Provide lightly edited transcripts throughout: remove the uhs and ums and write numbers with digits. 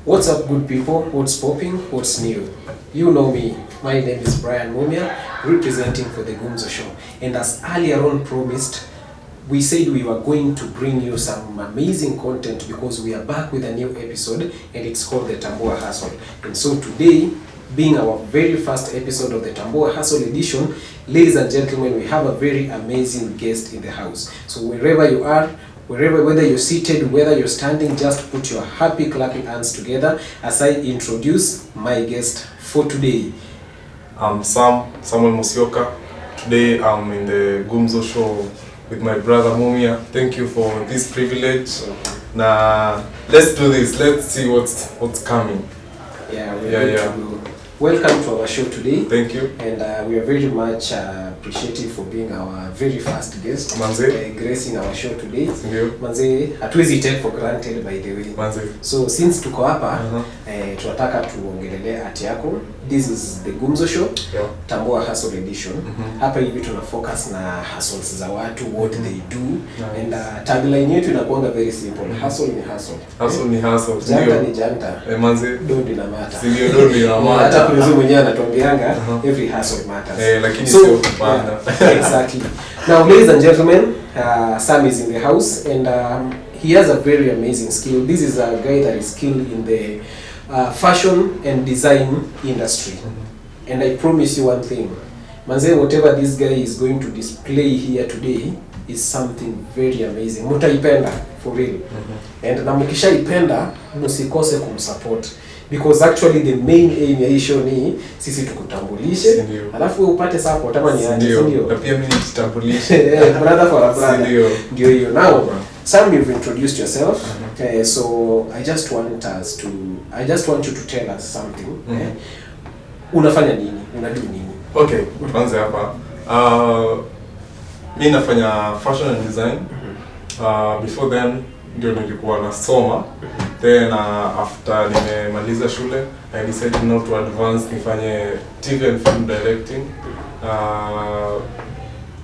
What's up, good people? What's popping? What's new? You know me. My name is Brian Mumia, representing for the Gumzo show. And as earlier on promised, we said we were going to bring you some amazing content because we are back with a new episode and it's called the TAMBUA Hustle. And so today, being our very first episode of the TAMBUA Hustle edition, ladies and gentlemen, we have a very amazing guest in the house. So wherever you are, whether you're seated, whether you're standing, just put your happy clapping hands together as I introduce my guest for today. I'm Samuel Musioka. Today I'm in the Gumzo show with my brother Mumia. Thank you for this privilege. Now let's do this. Let's see what's coming. Welcome to our show today. Thank you. And we are very much appreciative for being our very first guest. Manze. Gracing our show today. Sindio. Manze, hatuwezi take for granted by the way. Manze. So since tuko hapa, tunataka tuongelele ati yako. This is the Gumzo show. Yeah. TAMBUA Hustle edition. Hapa hivi tuna focus na hustles za watu, what they do. Nice. And tagline yetu inakuanga very simple. Hustle ni hustle. Hustle ni hustle. Janta ni janta. Manze. Don't na matter. Sindio, don't na matter. Hata kulizo mwenyewe anatuambianga every hustle matters. Lakini so, sio banda. Exactly. Now, ladies and gentlemen, Sam is in the house and he has a very amazing skill. This is a guy that is skilled in the fashion and design industry. And I promise you one thing. Manze, whatever this guy is going to display here today is something very amazing. Mutaipenda, for real. And na mkishaipenda, msikose kumsupport. Because actually the main aim ya hii show ni sisi tukutambulishe, alafu upate support ama ni aje, ndio. Na pia mimi nitambulishe. Brother for a brother. Ndio hiyo. Now, Sam, you've introduced yourself. So I just want you to tell us something. Unafanya nini? Unadu nini? Okay, tuanze hapa. Mimi nafanya fashion and design. Before then ndio nilikuwa nasoma. Then after nimemaliza shule, I decided not to advance, nifanye TV and film directing.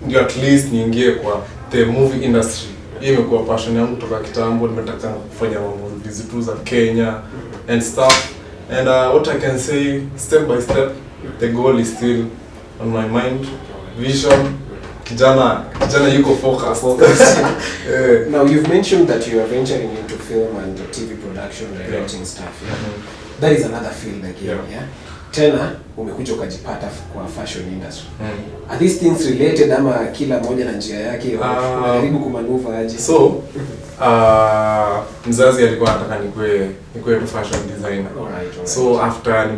Ndio at least niingie kwa the movie industry. Hiyo imekuwa passion yangu toka kitambo, nimetaka kufanya movies tu za Kenya and stuff. And what I can say, step by step, the goal is still on my mind. Vision, kijana yuko focused. Now you've mentioned that you are venturing into film and TV production, directing stuff. That is another field again. Tena umekuja ukajipata kwa fashion industry. Are these things related ama kila moja na njia yake, unajaribu kumanuva aje? So mzazi alikuwa anataka nikuwe tu fashion designer. Alright. So after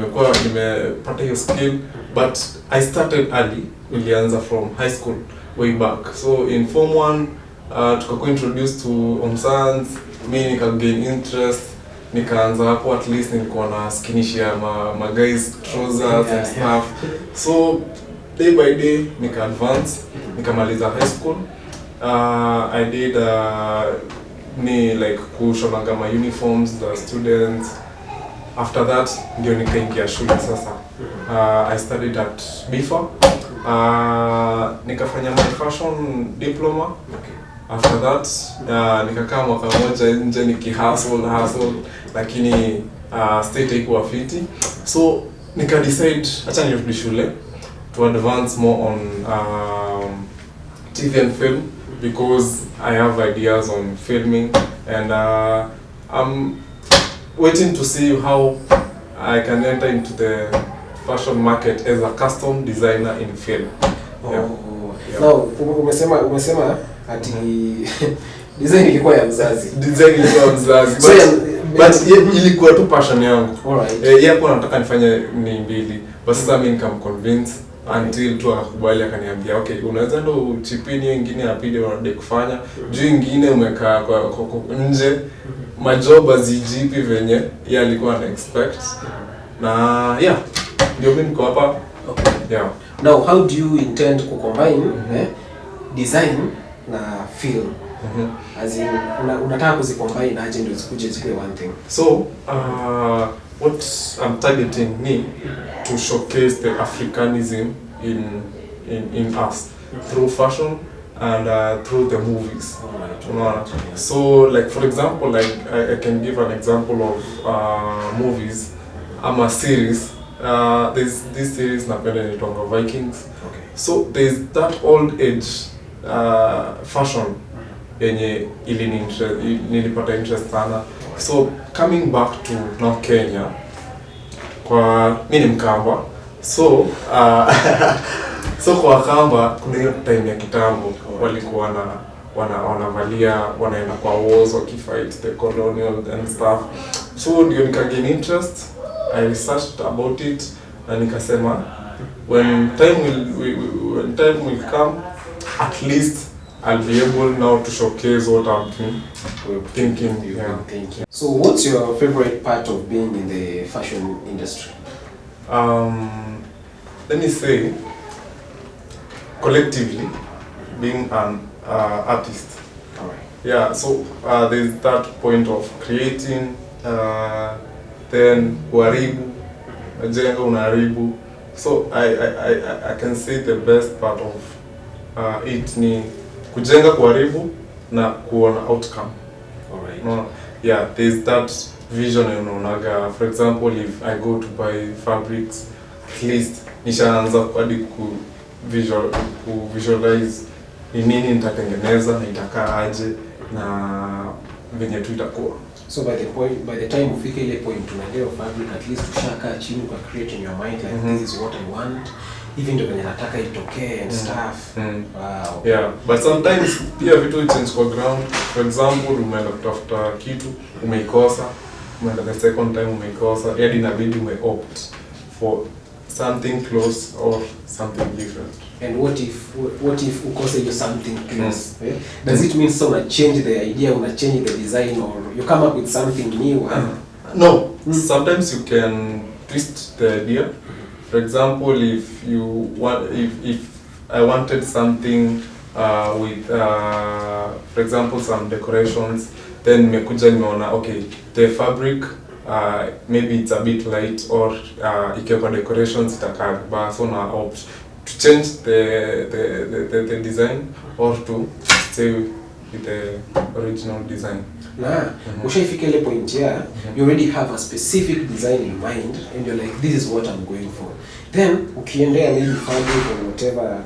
nimepata hiyo skill, but I started early. Nilianza from high school way back. So in form 1 tukakuwa introduced to Omsans, mimi gain interest, nikaanza hapo, at least nilikuwa na skinishia ma guys trousers and stuff. So day by day nika advance, nikamaliza high school. I did like kushona kama uniforms the students. After that ndio nikaingia shule sasa. I studied at BIFA. Nikafanya my fashion diploma. After that nikakaa mwaka moja nje hustle lakini state haikuwa fiti. So nika decide acha nirudi shule to advance more on TV and film because I have ideas on filming and I'm waiting to see how I can enter into the fashion market as a custom designer in film. Now umesema ati design ilikuwa ya mzazi. So, but ilikuwa tu passion yangu. Alright. Yeye alikuwa anataka nifanye ni mbili. But sasa mimi nikamconvince until tu akakubali, akaniambia okay, unaweza ndo chipini hiyo nyingine ya pili unataka kufanya. Juu nyingine umekaa kwa nje. Majob azijipi venye yeye alikuwa ana expect. Na ndio mimi niko hapa. Okay. Now how do you intend to combine design na film? As in unataka kuzicombine aje ndio zikuje zikwe one thing? So what I'm targeting ni to showcase the Africanism in us through fashion and through the movies. Alright. So like for example, like I can give an example of movies. I'm a series. There's this series napenda inaitwa Vikings. Okay. So there's that old age fashion yenye nilipata interest sana. So coming back to North Kenya, kwa mimi ni Mkamba. So so kwa Kamba kuna hiyo time ya kitambo walikuwa wanavalia wanaenda kwa wars wakifight the colonial and stuff. So ndio nikagain interest. I researched about it na nikasema when time will come, at least I'll be able now to showcase what I've been thinking. So what's your favorite part of being in the fashion industry? Let me say, collectively, being an artist. Alright. Yeah, so there's that point of creating, then kuharibu, jenga unaharibu. So I can say the best part of it ni kujenga, kuharibu na kuona outcome. Alright. No, yeah, there's that vision unaonaga. For example, if I go to buy fabrics, at least nishaanza hadi visualize ni nini nitatengeneza na itakaa aje na venye tu itakuwa. So by the time ufike ile point unaelewa fabric, at least ushakaa chini uka create in your mind like this is what I want, even ndio venye nataka itokee and stuff. Wow. Yeah, but sometimes pia vitu change kwa ground. For example, umeenda kutafuta kitu umeikosa, umeenda the second time umeikosa, hadi inabidi umeopt for something close or something different. And what if ukose you something close? Does it mean so change the idea, change the design, or you come up with something new? No, sometimes you can twist the idea. For example, if I wanted something with for example some decorations, then nimekuja nimeona okay, the fabric maybe it's a bit light, or ikiwa decorations itakaa vibaya, so na opt to change the design or to stay with the original design. Ushaifika ile point here, you already have a specific design in mind and you're like, this is what I'm going for. Then ukiendea maybe fabric or whatever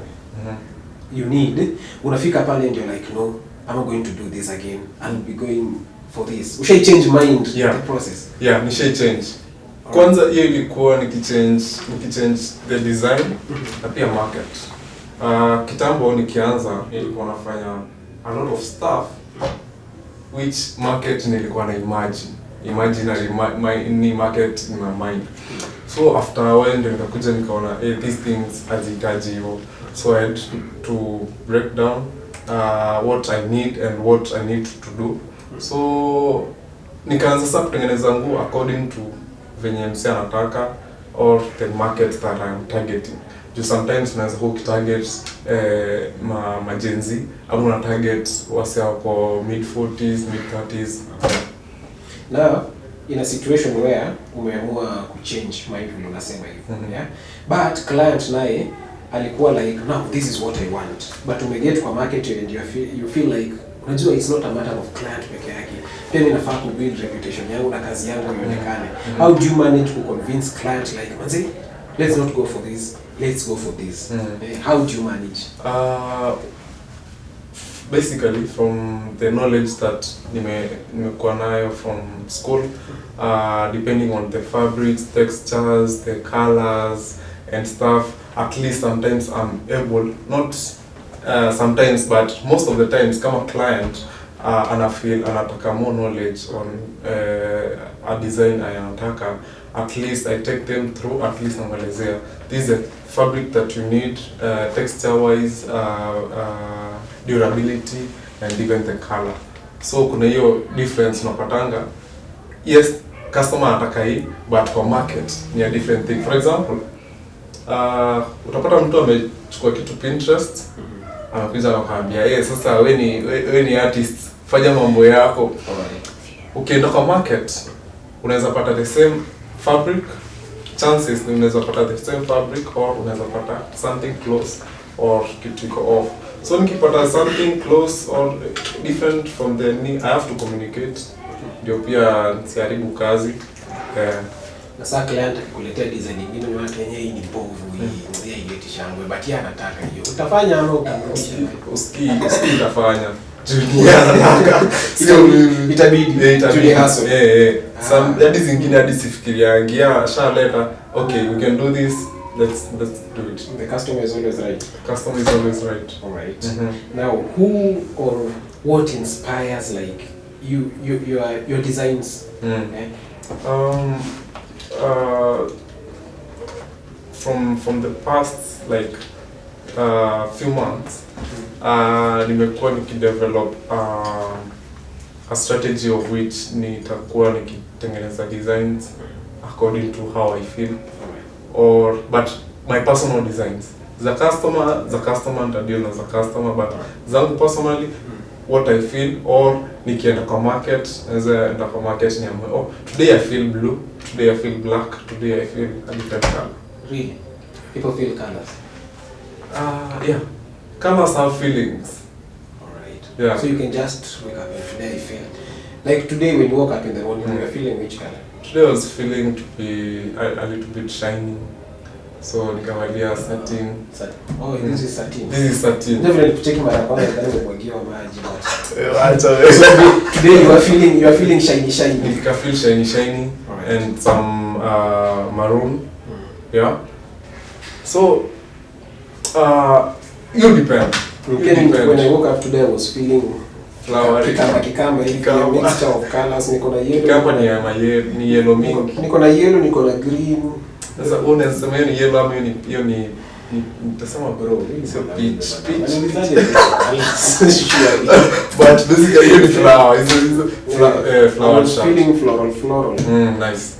you need, unafika pale and you're like, no, I'm not going to do this again, I'll be going for this. Ushai change mind in the process? Yeah, nishai change. Kwanza hiyo ilikuwa nikichange the design na pia market. Kitambo nikianza nilikuwa nafanya a lot of stuff which market nilikuwa na imaginary ni market in my mind. So after a while ndio nikakuja nikaona these things hazihitaji hivyo. So I had to break down what I need and what I need to do. So nikaanza sasa kutengeneza nguo according to venye msi anataka or the market that I'm targeting. Just sometimes unaweza target Gen Z, au una target wase wako mid 40s, mid 30s. Now, in a situation where umeamua kuchange mind vile unasema hivyo, yeah? But client naye alikuwa like, no, this is what I want. But umeget kwa market and you feel like, unajua it's not a matter of client peke yake. Pia ninafaa ku build reputation yangu na kazi yangu ionekane. How do you manage to convince client like, manze, let's not go for this, let's go for this? How do you manage? Basically from the knowledge that nimekuwa nayo from school, depending on the fabrics, textures, the colors and stuff, at least sometimes I'm able, not sometimes but most of the times kama client anataka more knowledge on a design anataka, at least I take them through, at least namalezea this is a fabric that you need, texture wise, durability and even the color. So kuna hiyo difference unapatanga. Yes, customer anataka hii, but kwa market ni a different thing. For example, utapata mtu amechukua kitu Pinterest, anakuja anakuambia sasa wewe ni artist, fanya mambo yako. Ukienda kwa market unaweza pata the same fabric, chances ni unaweza pata the same fabric or unaweza pata something close or kitu iko off. So nikipata something close or different from the I have to communicate. Ndio pia siharibu kazi. Na sasa client akikuletea design nyingine ni watu wenyewe hii ni mbovu hii haileti shangwe but yeye anataka hiyo. Utafanya ama utamrudisha? Usikii utafanya. Junior anataka. Sio itabidi. Junior hustle. Some that is zingine hadi sifikiriangi. Shaleta. Okay, we can do this. Let's do it. The customer is always right. Customer is always right. All right. Now, who or what inspires like your designs? From the past like few months, nimekuwa nikidevelop a strategy of which nitakuwa nikitengeneza designs according to how I feel, but my personal designs. The customer nitadeal na the customer, but zangu personally what I feel, or nikienda kwa market, enda kwa market niamue, today I feel blue, today I feel black, today I feel a different color. Really? People feel colors? Yeah. Colors have feelings. Alright. Yeah. So you can just wake up and today I feel. Like today when you woke up in the morning, you were feeling which color? Today I was feeling to be a little bit shiny. So nikavalia satin. Oh, this is satin. This is satin. Definitely checking my account and then umemwagiwa maji but. Acha. So today you are feeling shiny. Nika feel shiny and some maroon. Yeah. So you depend. When I woke up today I was feeling flowery. Kikamba a mixture of colors. Niko na yellow. Kikamba ni yellow mingi. Niko na yellow, niko na green. Sasa unasema hiyo ni yellow ama hiyo ni nitasema bro, sio peach. But basically hiyo ni flower. Flower shot. Feeling floral. Nice.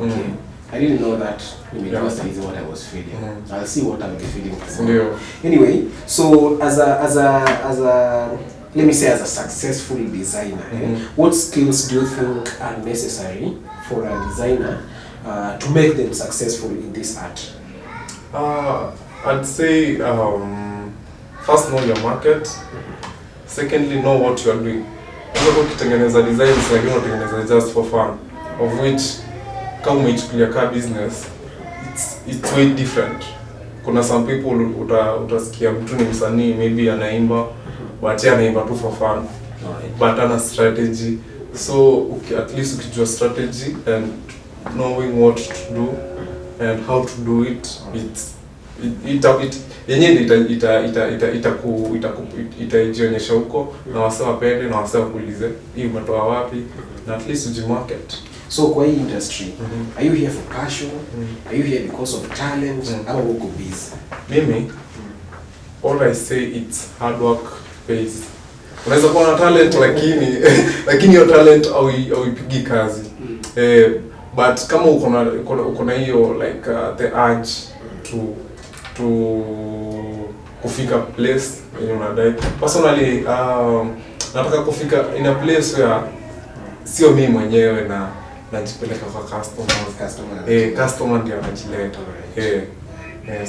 Okay. I didn't know that. That is what I was feeling. I'll see what I'll be feeling tomorrow. Anyway, so as a let me say as a successful designer, what skills do you think are necessary for a designer to make them successful in this art? I'd say first know your market. Secondly, know what you are doing. Unaweza ukitengeneza designs like unatengeneza just for fun, of which kama umeichukulia ka business, it's way different. Kuna some people utasikia mtu ni msanii maybe anaimba but yeye anaimba tu for fun, but ana strategy. So at least ukijua strategy and knowing what to do and how to do it, itajionyesha huko na wase wapende na wase wakuulize hii umetoa wapi, na at least ujimarket. So kwa hii industry, are you here for passion? Are you here because of talent? Ama uko busy? Mimi, all I say it's hard work pays. Unaweza kuwa na talent lakini your talent hauipigi kazi. But kama uko na hiyo like the urge to kufika place yenye unadai. Personally, nataka kufika in a place where sio mimi mwenyewe na najipeleka kwa customer ndio anajileta.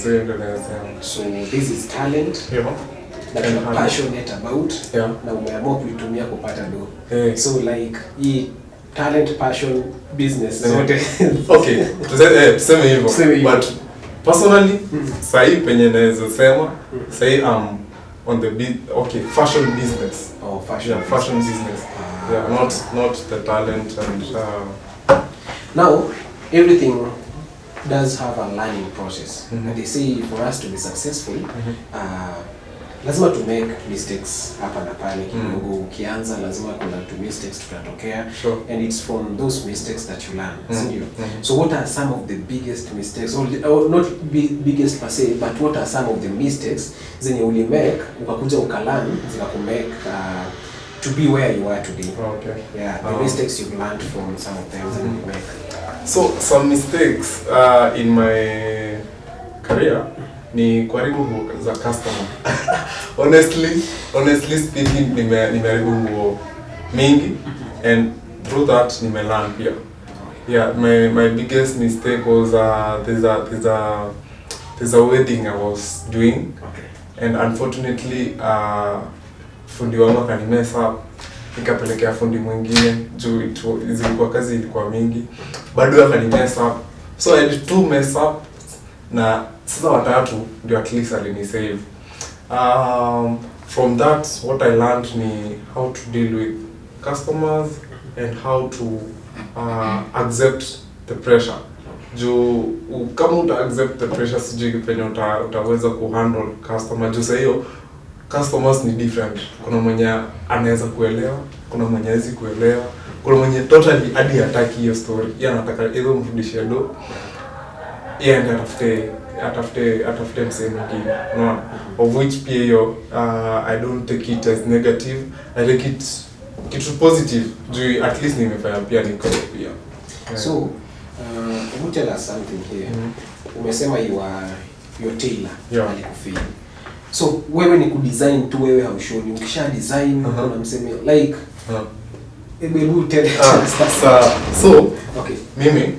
So ndio nasema. So this is talent. That you're passionate about. Na umeamua kuitumia kupata do. So like hii talent, passion, business zote. Okay, tuseme hivyo. But personally, sahi penye naweza sema, sahi I'm on the fashion business. Fashion business. Not the talent and now everything does have a learning process. And they say for us to be successful, lazima to make mistakes hapa na pale kidogo. Ukianza lazima kuna mistakes tutatokea, and it's from those mistakes that you learn. So what are some of the biggest mistakes, or not biggest per se, but what are some of the mistakes zenye uli make ukakuja ukalan zikakumake to be where you are today? The mistakes you've learned from some of them that you make. So some mistakes in my career ni kuharibu za customer. honestly speaking, nimeharibu nguo mingi, and through that nimelearn pia. My biggest mistake was there's a wedding I was doing, and unfortunately fundi wangu akanimess up, nikapelekea fundi mwingine juu zilikuwa kazi ilikuwa mingi, bado akanimess up, so I had 2 mess up na sasa watatu ndio at least alinisave. From that what I learned ni how to deal with customers and how to accept the pressure. Juu kama uta accept the pressure, sijui penye utaweza kuhandle customer. Juu sasa hiyo customers ni different. Kuna mwenye anaweza kuelewa, kuna mwenye hawezi kuelewa, kuna mwenye totally hadi hataki hiyo story. Yeye anataka either mrudishie do, yeye ndiye atafute msemo mwingine. No, of which pia hiyo I don't take it as negative. I take it positive. Juu at least nimefanya pia niko pia. So you tell us something here. Umesema you are your tailor alikufeel. So wewe ni kudesign tu, wewe haushoni. Ukisha design unamsema like hebu tell us. So okay, mimi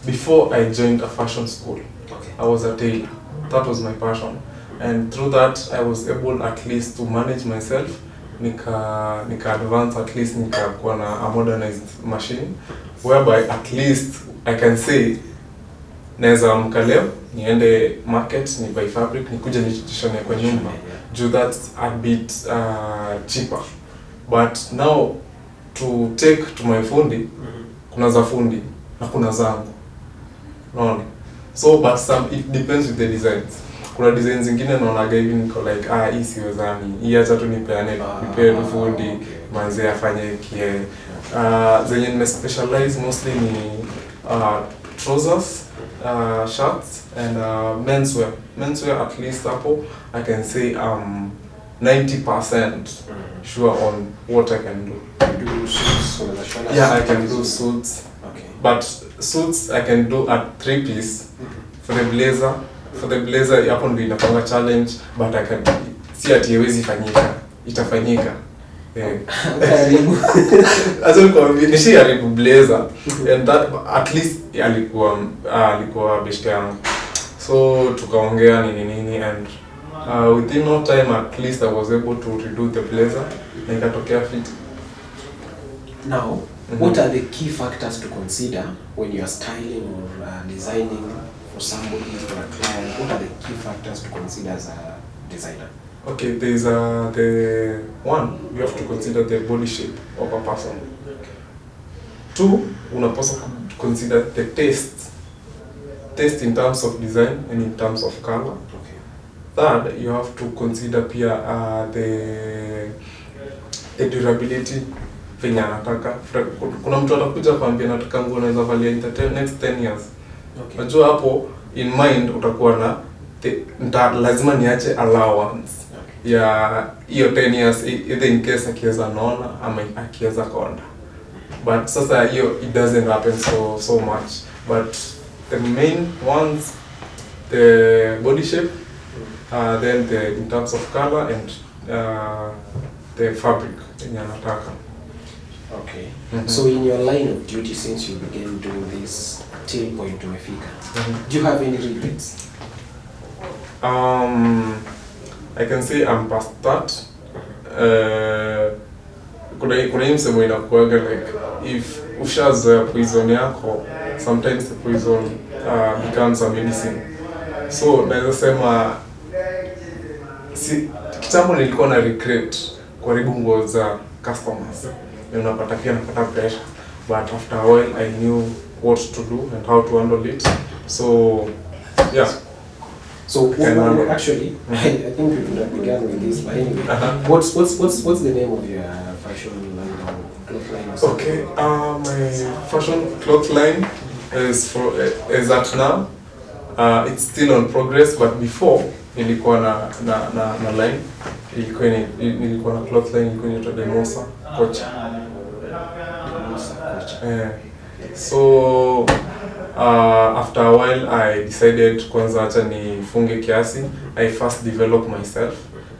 before I joined a fashion school, I was a tailor. That was my passion, and through that I was able at least to manage myself. Nika advance, at least nikakuwa na a modernized machine whereby at least I can say naweza amka leo niende market ni buy fabric nikuje nishone kwa nyumba. Do that a bit cheaper, but now to take to my fundi, kuna za fundi na kuna zangu, unaona. So but it depends with the designs. Kuna designs zingine naona hivi niko like hii siwezani, hii acha tu nipeane tu fundi manze afanye kie. Zenye nime specialize mostly ni trousers, shirts and menswear. Menswear at least hapo I can say 90% sure on what I can do. Do suits or the yeah, I can do suits. Okay. But suits I can do at 3-piece. For the blazer hapo ndio inapanga challenge, but I can si ati haiwezi fanyika, itafanyika. Karibu. Azo kwa nishijaribu blazer and that at least alikuwa best yangu. So tukaongea nini and within no time at least I was able to redo the blazer na ikatokea fit. Now, what are the key factors to consider when you are styling or designing for somebody, for a client? What are the key factors to consider as a designer? Okay, there's the one, you have to consider the body shape of a person. 2, unapaswa consider the taste in terms of design and in terms of color. Okay. 3rd, you have to consider pia the durability venye anataka. Kuna mtu atakuja kwambia nataka nguo naweza valia in the next 10 years. Okay. Unajua hapo in mind utakuwa na lazima niache allowance ya hiyo 10 years either in case akiweza naona ama akiweza konda. But sasa hiyo it doesn't happen so much. But the main ones, the body shape, then in terms of color and the fabric yenye anataka. Okay. So in your line of duty since you began doing this till point umefika, do you have any regrets? I can say I'm past that. Kuna hii msemo inakuwaga like if ushazoea poison yako, sometimes the poison becomes a medicine. So naweza sema kitambo nilikuwa na regret kuharibu nguo za customers. Unapata pia napata pressure, but after a while I knew what to do and how to handle it. So yeah. So actually, I think we could have begun with this, but anyway, what's the name of your fashion line or cloth line? Or okay, my fashion cloth line is at now. It's still on progress, but before nilikuwa na line, nilikuwa na cloth line ilikuwa inaitwa Demosa Coach. So after a while I decided kwanza acha nifunge kiasi. I first develop myself,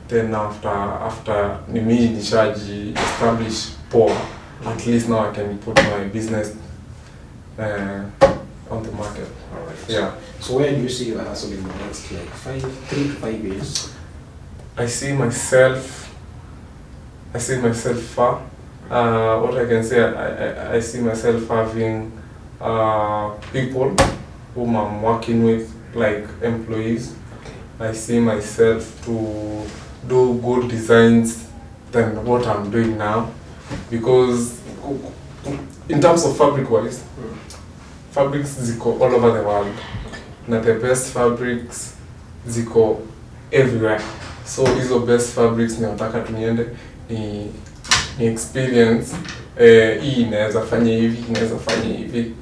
then after mimi nishaji establish poa, at least now I can put my business on the market. Alright. Yeah. So where do you see your hustle in the next like 3 to 5 years? I see myself far. What I can say, I see myself having people whom I'm working with, like employees. I see myself to do good designs than what I'm doing now, because in terms of fabric wise, fabrics ziko all over the world, na the best fabrics ziko everywhere. So hizo best fabrics nataka tuniende ni experience hii inaweza fanya hivi, inaweza fanya hivi.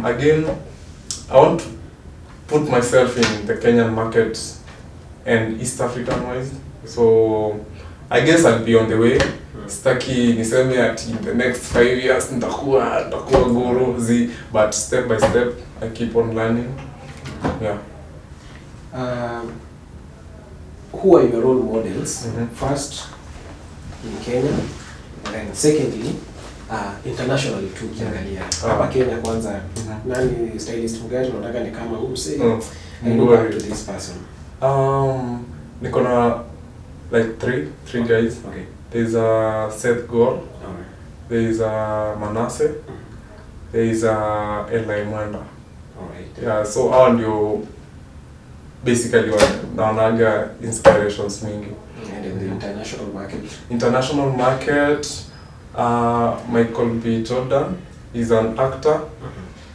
Again, I want to put myself in the Kenyan market and East African wise. So I guess I'll be on the way. Sitaki niseme ati in the next 5 years nitakuwa guru zi, but step by step I keep on learning. Yeah. Who are your role models? First in Kenya, and then secondly internationally too. Ukiangalia hapa Kenya kwanza, nani stylist mgani unataka ni kama huyu say and look up to this person? Niko na like three guys. Okay. There's a Seth Gore. Alright. There is a Manasseh. There is a Eli Mwenda. Alright. Yeah, so hao ndio basically naonaga inspirations mingi. And in the international market? International market, Michael B. Jordan is an actor.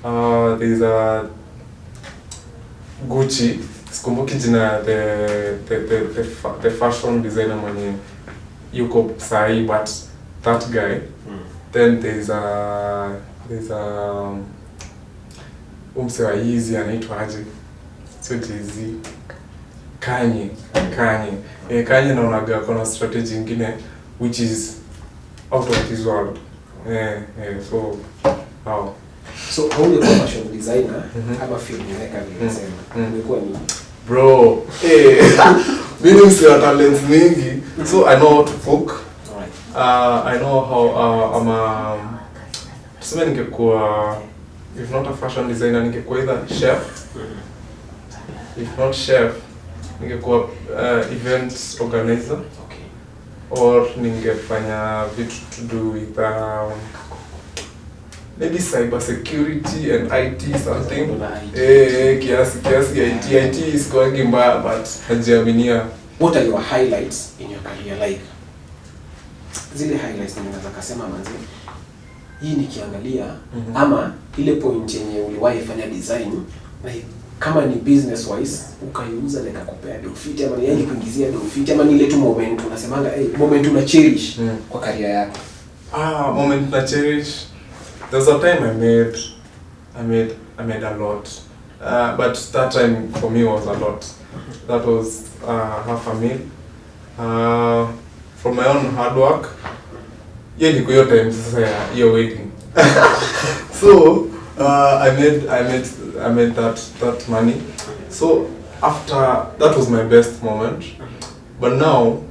There is a Gucci, sikumbuki jina, the fashion designer mwenye yuko sahi, but that guy. Then there's a umsewa hizi anaitwa aje, sio Jay-Z, Kanye. Kanye naonaga kuna strategy ingine which is out of this world. So how? So how you fashion designer ama filmmaker nilisema umekuwa ni bro, mimi sina talents mingi, so I know how to cook. I know how tuseme ningekuwa, if not a fashion designer, ningekuwa either chef. If not chef, ningekuwa event organizer. Okay. Or ningefanya vitu to do with maybe cyber security and IT something. Kiasi IT is going mbaya, but najiaminia. What are your highlights in your career? Like zile highlights ninaweza kusema manzi, hii nikiangalia ama ile point yenye uliwahi fanya design like kama ni business wise ukaiuza na ikakupea profit, ama ni yeye kuingizia profit, ama ni ile tu moment unasemanga moment una cherish kwa career yako? Moment na cherish. There's a time I made a lot, but that time for me was a lot. That was half a meal from my own hard work. Yeah, niko hiyo time sasa ya hiyo wedding. So I made that money. So after that was my best moment. But now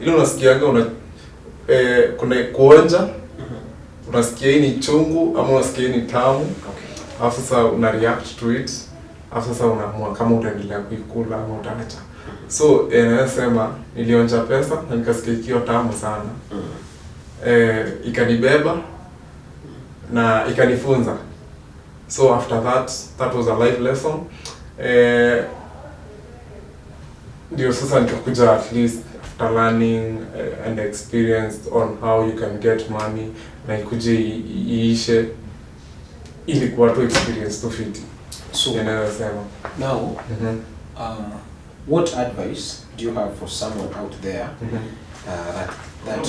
ile unasikiaga kuna kuonja, unasikia hii ni chungu ama unasikia hii ni tamu. After sasa una react to it. After sasa unaamua kama utaendelea kuikula ama utaacha. So nasema nilionja pesa na nikasikia ikiwa tamu sana. Ikanibeba na ikanifunza. So after that was a life lesson. Ndio sasa nikakuja at least after learning and experienced on how you can get money na ikuje iishe ili kuwa tu experience to fit. So now what advice do you have for someone out there that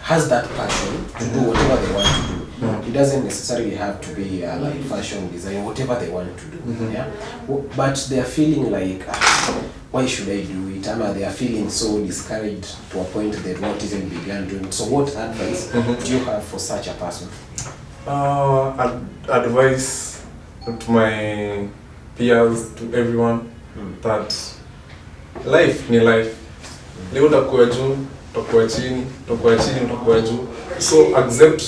has that passion to do whatever they want to do? It doesn't necessarily have to be like fashion design, whatever they want to do. Yeah, but they are feeling like why should I do it? They are feeling so discouraged to a point that not even began doing. So what advice do you have for such a person? Advice to my peers, to everyone, that life ni life. Leo utakuwa juu, utakuwa chini, utakuwa chini, utakuwa juu. So accept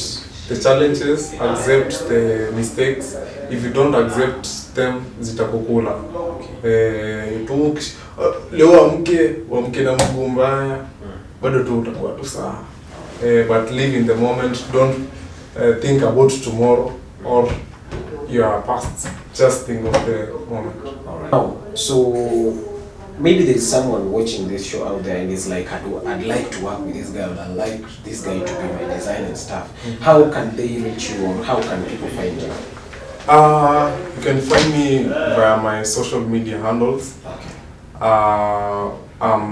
the challenges, accept the mistakes. If you don't accept them, zitakukula. Leo amke na mguu mbaya, bado tu utakuwa tu sawa. But live in the moment, don't think about tomorrow or your past. Just think of the moment. Alright. Now, so maybe there's someone watching this show out there and is like, I'd like to work with this guy, or I'd like this guy to be my design and stuff. How can they reach you, or how can people find you? You can find me via my social media handles. Okay.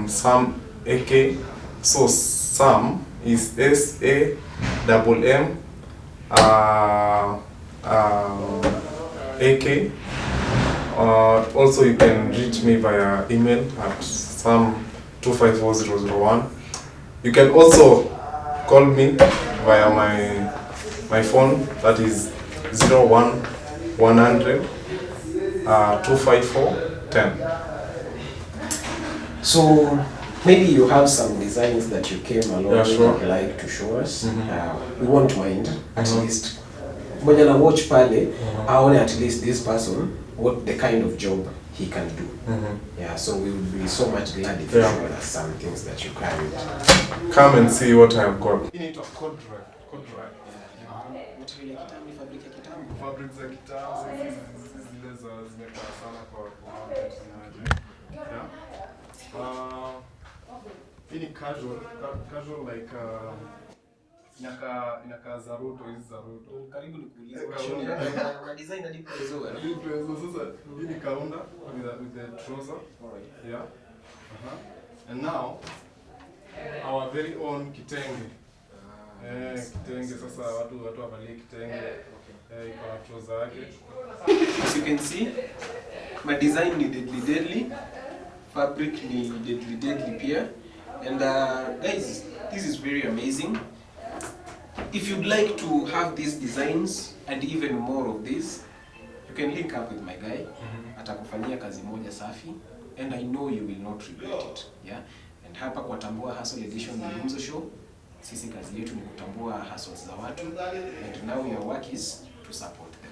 Sam AK. So Sam is SAMM. AK. Also, you can reach me via email at sam254001. You can also call me via my phone, that is 01-100 254-10. So maybe you have some designs that you came along Yeah, sure. with, like to show us. We won't mind, at least. Mwenye na watch pale, aone at least this person, what the kind of job he can do. Yeah, so we would be so much glad if you show us some things that you carried. Come and see what I've got. You need to code dry. Fabric za kitambo zile zimekaa sana kwa market zinaje. Hii ni casual like inaka zaruto hizi zaruto. Karibu nikuulize una design hadi kwa hizo wewe. Sasa hii ni kaunda with the trouser. Yeah. And now our very own kitenge. Kitenge sasa watu wavalie kitenge. Iko na trouser yake. As you can see, my design ni deadly. Fabric ni deadly pia. And guys, this is very amazing. If you'd like to have these designs and even more of this, you can link up with my guy. Atakufanyia kazi moja safi, and I know you will not regret it. Yeah. And hapa kwa Tambua Hustle Edition ni Gumzo Show. Sisi kazi yetu ni kutambua hustles za watu, and now your work is to support them.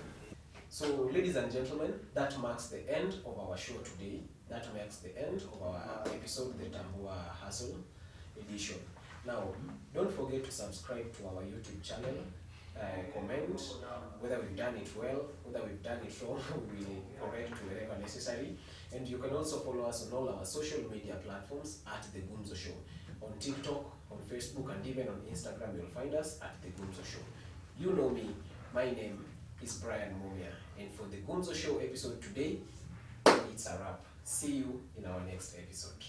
So, ladies and gentlemen, that marks the end of our show today. That marks the end of our episode, the Tambua Hustle Edition. Now, don't forget to subscribe to our YouTube channel, comment whether we've done it well, whether we've done it wrong, we will correct wherever necessary. And you can also follow us on all our social media platforms at The Gumzo Show. On TikTok, on Facebook, and even on Instagram, you'll find us at The Gumzo Show. You know me, my name is Brian Mumia, and for The Gumzo Show episode today, it's a wrap. See you in our next episode.